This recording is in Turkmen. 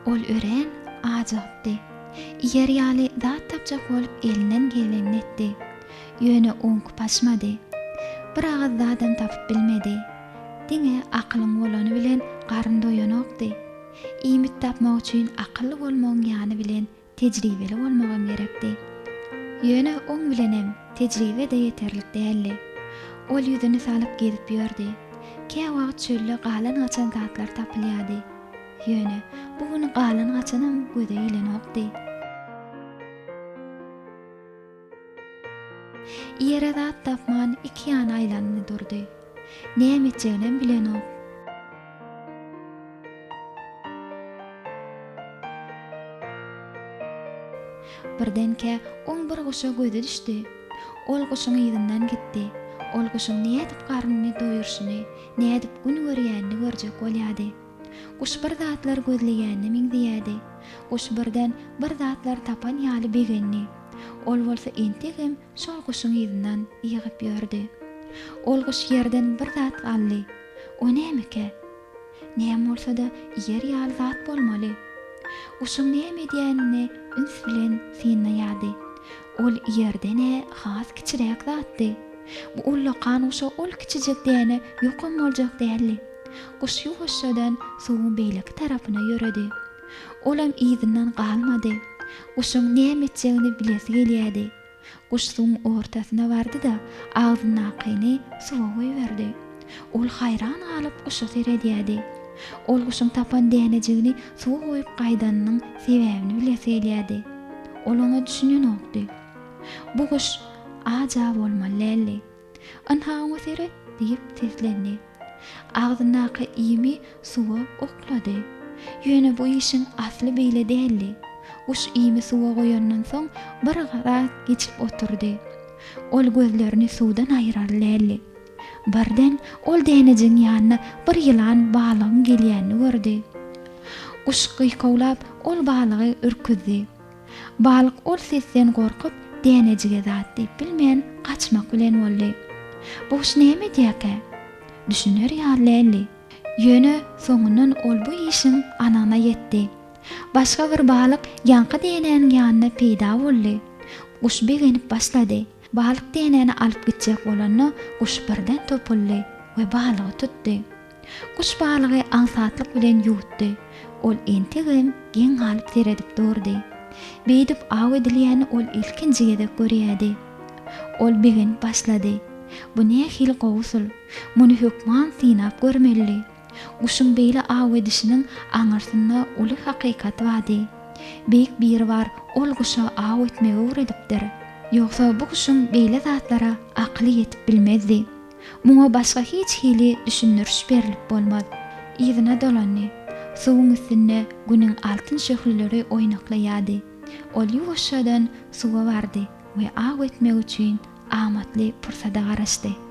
Ol ören ajapdy. Yer ýaly zat tapjak bolup elinden geleni etdi. Ýöne oňky paşmady. Bir agaz zadam tapyp bilmedi. Diňe aklyň bolany bilen garyn doýanokdy. Iýmit tapmak üçin akylly bolmagyň ýany bilen tejribeli bolmagam gerekdi. Ýöne oň bilenem tejribe de ýeterlik däldi. Ol ýüzüni salyp gezip ýördi. Kä wagt çölde galan gaçan zatlar tapylýady. Ýöne bugün galan gaçanam göze ilenokdy. Ýere zat tapman iki ýany aýlanyny durdy. Näme etjeginem bilenok. Birdenke oň bir guşa göze düşdi. Ol guşyň ýygynyň gitdi. Ol guşyň nädip garnyny doýurşyny, nädip gün görýänini görjek bolýady. Guş bir zatlar gözlegänini miňdiýädi. Guş birden bir zatlar tapan ýaly begenni. Ol bolsa entegem şol guşyň ýygynyň ýygyp ýördi. Ol guş ýerden bir zat aldy. O nämeke? Näme bolsa-da ýer ýaly zat bolmaly. Guşyň näme diýänini üns bilen synnaýady. Ol ýerdene has kiçirek zatdy. Bu ullakan uşa ol kiçijek diýene ýokam boljak däldi. Guş ýuwaşdan suwun beýleki tarapyna ýöredi. Olam ýygynyň galmady. Guşyň näme etjegini bilesi gelýärdi. Guş suwun ortasyna bardy da agzyny akyny suwa goýberdi. Ol hayran galyp guşa seredýärdi. Ol guşyň tapan dänejigini suwa goýup gaýdanynyň sebäbini bilesi gelýärdi. Ol oňa düşünýänokdy. Bu guş ajab bolmaly. Anha oňa seret diýip teslendi. Agzynaky ýymy suwa oklady. Ýöne bu işin asly beýle däldi. Guş ýymy suwa goýandan soň bir gara geçip oturdy. Ol gözlerini suwdan aýrarlärli. Birden ol dänejiň ýanyna bir ýylan balygyň gelýänini gördi. Guş gyýkawlap ol balygy ürküzdi. Balyk ol sesden gorkup dänejige zat diýip bilmeýän kaçmak bilen boldy. Bu iş näme diýäke? Düşüner ýarlärli. Ýöne soňundan ol bu işiň anana ýetdi. Başga bir balyk ýanky dänäniň ýanyna peýda boldy. Guş begenip başlady. Balyk dänäni alyp gitjek bolany guş birden topuldy we balygy tutdy. Guş balygy ansatlyk bilen ýutdy. Ol entegem geň alyp seredip durdy. Beýdip aw edilýäni ol ilkinjigede görýärdi. Ol begen başlady. Bu ne hil gowsul? Muny hökman synap görmeli. Guşyň beýle aw edişiniň aňarsyna uly hakykat wady. Beýik bir var, ol guşa aw etmegi öwredipdir. Ýogsa bu guşyň beýle zatlara akly ýetip bilmezdi. Muňa başga hiç hili düşündürüş berilip bolmaz. Ýygyna dolandy. Suwuň üstünde güniň altyn şöhlileri oýnaklaýady. Ol ýuwaşdan suwa bardy we aw etmek üçin amatly pursada garaşdy.